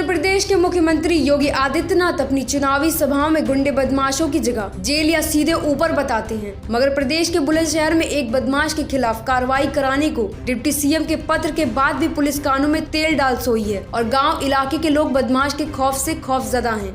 उत्तर प्रदेश के मुख्यमंत्री योगी आदित्यनाथ अपनी चुनावी सभाओं में गुंडे बदमाशों की जगह जेल या सीधे ऊपर बताते हैं, मगर प्रदेश के बुलंदशहर में एक बदमाश के खिलाफ कार्रवाई कराने को डिप्टी सीएम के पत्र के बाद भी पुलिस कानों में तेल डाल सोई है और गांव इलाके के लोग बदमाश के खौफ से खौफजदा हैं।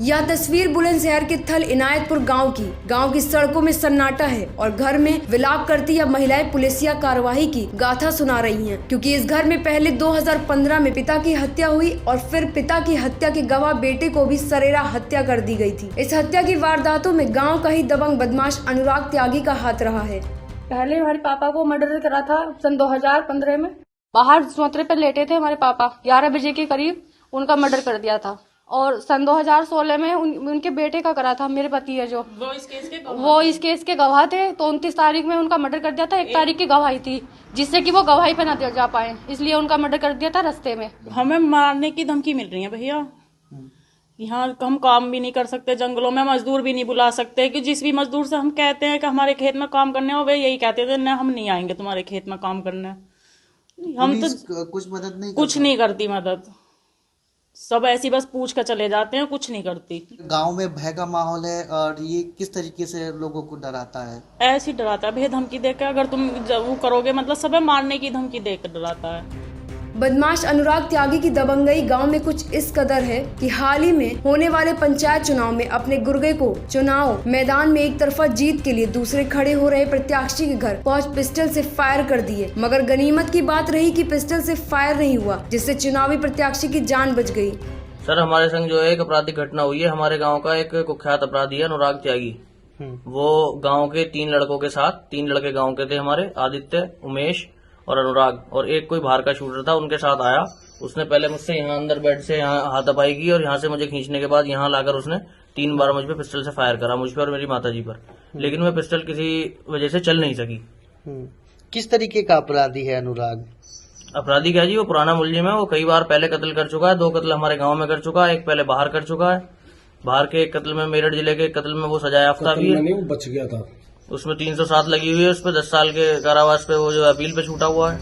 यह तस्वीर बुलंदशहर के थल इनायतपुर गांव की सड़कों में सन्नाटा है और घर में विलाप करती यह महिलाएं पुलिसिया कार्रवाई की गाथा सुना रही हैं, क्योंकि इस घर में पहले 2015 में पिता की हत्या हुई और फिर पिता की हत्या के गवाह बेटे को भी सरेरा हत्या कर दी गई थी। इस हत्या की वारदातों में गाँव का ही दबंग बदमाश अनुराग त्यागी का हाथ रहा है। पहले हमारे पापा को मर्डर करा था सन 2015 में। बाहर चौतरे पर लेटे थे हमारे पापा, 11 बजे के करीब उनका मर्डर कर दिया था। और सन 2016 में उनके बेटे का करा था, मेरे पति है जो वो इस केस के गवाह थे। तो 29 तारीख में उनका मर्डर कर दिया था। 1 तारीख की गवाही थी जिससे कि वो गवाही पे ना जा पाए, इसलिए उनका मर्डर कर दिया था रास्ते में। हमें मारने की धमकी मिल रही है भैया। यहाँ हम काम भी नहीं कर सकते, जंगलों में मजदूर भी नहीं बुला सकते, कि जिस भी मजदूर से हम कहते हैं कि हमारे खेत में काम करने हो, वे यही कहते थे न हम नहीं आएंगे तुम्हारे खेत में काम करने। हम तो कुछ नहीं करती मदद, सब ऐसी बस पूछ कर चले जाते हैं, कुछ नहीं करती। गांव में भय का माहौल है और ये किस तरीके से लोगों को डराता है? ऐसे ही डराता है भैया, धमकी देकर अगर तुम वो करोगे, मतलब सब मारने की धमकी देकर डराता है। बदमाश अनुराग त्यागी की दबंगई गांव में कुछ इस कदर है कि हाल ही में होने वाले पंचायत चुनाव में अपने गुर्गे को चुनाव मैदान में एक तरफा जीत के लिए दूसरे खड़े हो रहे प्रत्याशी के घर पहुंच पिस्टल से फायर कर दिए, मगर गनीमत की बात रही कि पिस्टल से फायर नहीं हुआ, जिससे चुनावी प्रत्याशी की जान बच गई। सर, हमारे संग जो है एक आपराधिक घटना हुई है। हमारे गाँव का एक कुख्यात अपराधी है अनुराग त्यागी। वो गाँव के 3 लड़कों के साथ, 3 लड़के गाँव के थे हमारे, आदित्य, उमेश और अनुराग, और एक कोई बाहर का शूटर था, उनके साथ आया। उसने पहले मुझसे यहाँ अंदर बेड से यहाँ हाथापाई की और यहाँ से मुझे खींचने के बाद यहाँ लाकर उसने 3 बार मुझ पे पिस्टल से फायर करा, मुझ पे और मेरी माताजी पर। लेकिन वह पिस्टल किसी वजह से चल नहीं सकी। किस तरीके का अपराधी है अनुराग? अपराधी क्या जी, वो पुराना मुलजिम है। वो कई बार पहले कत्ल कर चुका है, 2 कत्ल हमारे गाँव में कर चुका है, एक पहले बाहर कर चुका है। बाहर के एक कत्ल में, मेरठ जिले के कत्ल में वो सजा याफ्ता भी है, वो बच गया था। उसमें 307 लगी हुई है, उस पर 10 साल के कारावास पे वो जो अपील पे छूटा हुआ है।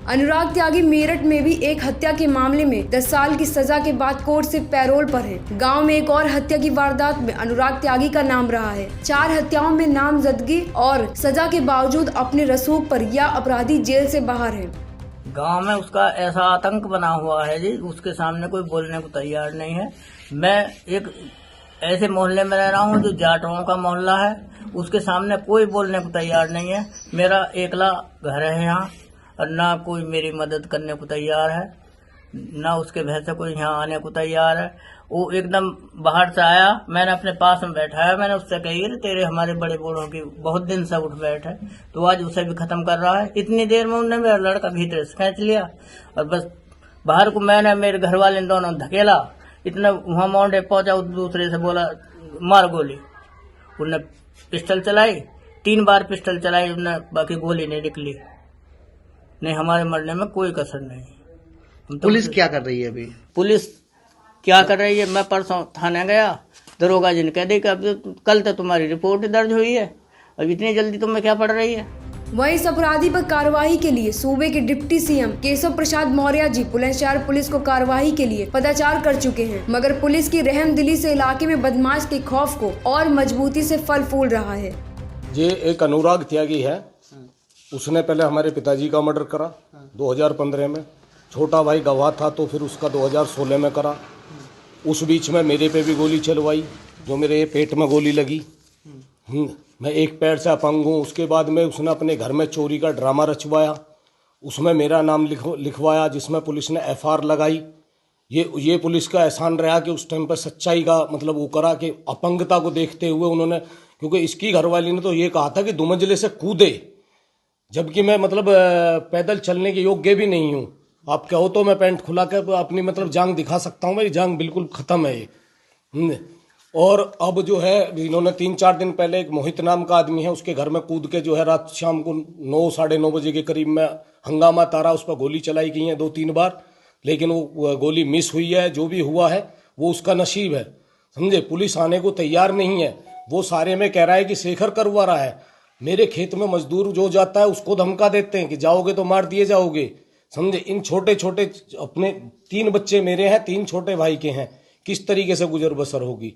अनुराग त्यागी मेरठ में भी एक हत्या के मामले में 10 साल की सजा के बाद कोर्ट से पैरोल पर है। गांव में एक और हत्या की वारदात में अनुराग त्यागी का नाम रहा है। 4 हत्याओं में नामजदगी और सजा के बावजूद अपने रसूख पर यह अपराधी जेल से बाहर है। गांव में उसका ऐसा आतंक बना हुआ है जी, उसके सामने कोई बोलने को तैयार नहीं है। मैं एक ऐसे मोहल्ले में रह रहा हूँ जो जाटों का मोहल्ला है, उसके सामने कोई बोलने को तैयार नहीं है। मेरा एकला घर है यहाँ, और ना कोई मेरी मदद करने को तैयार है, ना उसके भय से कोई यहाँ आने को तैयार है। वो एकदम बाहर से आया, मैंने अपने पास में बैठाया, मैंने उससे कही तेरे हमारे बड़े बूढ़ों की बहुत दिन से उठ बैठ है, तो आज उसे भी खत्म कर रहा है। इतनी देर में उन्होंने मेरा लड़का भीतर से खींच लिया और बस बाहर को मैंने मेरे घर वाले दोनों धकेला। इतना वहां मोंडे पहुंचा, दूसरे से बोला मार गोली। उन्होंने पिस्टल चलाई, 3 बार पिस्टल चलाई उन्होंने, बाकी गोली नहीं निकली। नहीं, हमारे मरने में कोई कसर नहीं। पुलिस क्या कर रही है अभी? पुलिस क्या कर रही है, मैं परसों थाने गया, दरोगा जी ने कह दी कि अब कल तो तुम्हारी रिपोर्ट दर्ज हुई है, अब इतनी जल्दी तुम्हें क्या पड़ रही है। वहीं इस अपराधी पर कार्रवाई के लिए सूबे के deputy CM Keshav Prasad Maurya ji Bulandshahr police को कार्रवाई के लिए पदाचार कर चुके हैं, मगर पुलिस की रहमदिली से इलाके में बदमाश के खौफ को और मजबूती से फल फूल रहा है। ये एक अनुराग त्यागी है, उसने पहले हमारे पिताजी का मर्डर करा 2015 में, छोटा भाई गवाह था तो फिर उसका 2016 में करा। उस बीच में मेरे पे भी गोली चलवाई, जो मेरे पेट में गोली लगी। मैं एक पैर से अपंग हूँ। उसके बाद में उसने अपने घर में चोरी का ड्रामा रचवाया, उसमें मेरा नाम लिखवाया, जिसमें पुलिस ने FR लगाई। ये पुलिस का एहसान रहा कि उस टाइम पर सच्चाई का मतलब वो करा कि अपंगता को देखते हुए उन्होंने, क्योंकि इसकी घरवाली ने तो ये कहा था कि 2 मंजिले से कूदे, जबकि मैं मतलब पैदल चलने के योग्य भी नहीं हूँ। आप कहो तो मैं पैंट खुला कर अपनी मतलब जांग दिखा सकता हूँ, मेरी जांग बिल्कुल खत्म है ये। और अब जो है इन्होंने 3-4 दिन पहले एक मोहित नाम का आदमी है, उसके घर में कूद के जो है रात शाम को 9 साढ़े 9 बजे के करीब में हंगामा तारा, उस पर गोली चलाई गई है 2-3 बार, लेकिन वो गोली मिस हुई है। जो भी हुआ है वो उसका नसीब है, समझे। पुलिस आने को तैयार नहीं है, वो सारे में कह रहा है कि शेखर करवा रहा है। मेरे खेत में मजदूर जो जाता है उसको धमका देते हैं कि जाओगे तो मार दिए जाओगे, समझे। इन छोटे छोटे अपने 3 बच्चे मेरे हैं, 3 छोटे भाई के हैं, किस तरीके से गुजर बसर होगी।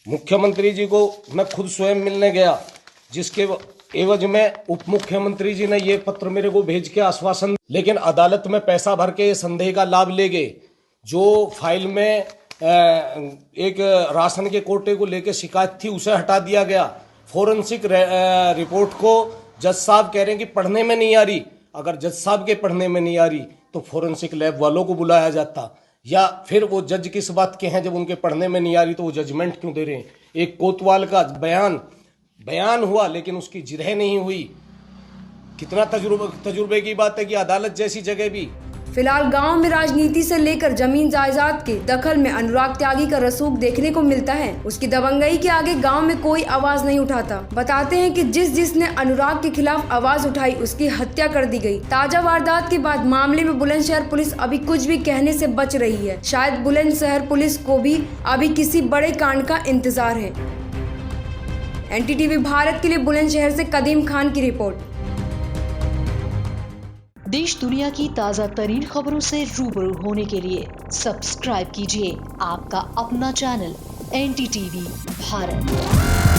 मुख्यमंत्री जी को मैं खुद स्वयं मिलने गया, जिसके एवज में उप मुख्यमंत्री जी ने ये पत्र मेरे को भेज के आश्वासन, लेकिन अदालत में पैसा भर के संदेह का लाभ ले गए। जो फाइल में एक राशन के कोटे को लेकर शिकायत थी उसे हटा दिया गया। फोरेंसिक रिपोर्ट को जज साहब कह रहे हैं कि पढ़ने में नहीं आ रही। अगर जज साहब के पढ़ने में नहीं आ रही तो फोरेंसिक लैब वालों को बुलाया जाता, या फिर वो जज किस बात के हैं जब उनके पढ़ने में नहीं आ रही तो वो जजमेंट क्यों दे रहे हैं। एक कोतवाल का बयान हुआ लेकिन उसकी जिरह नहीं हुई। कितना तजुर्बे की बात है कि अदालत जैसी जगह भी। फिलहाल गांव में राजनीति से लेकर जमीन जायदाद के दखल में अनुराग त्यागी का रसूख देखने को मिलता है। उसकी दबंगई के आगे गांव में कोई आवाज नहीं उठाता। बताते हैं कि जिसने अनुराग के खिलाफ आवाज उठाई उसकी हत्या कर दी गई। ताजा वारदात के बाद मामले में बुलंदशहर पुलिस अभी कुछ भी कहने से बच रही है। शायद बुलंदशहर पुलिस को भी अभी किसी बड़े कांड का इंतजार है। NTTV भारत के लिए बुलंदशहर से कदीम खान की रिपोर्ट। देश दुनिया की ताज़ा तरीन खबरों से रूबरू होने के लिए सब्सक्राइब कीजिए आपका अपना चैनल NTTV भारत।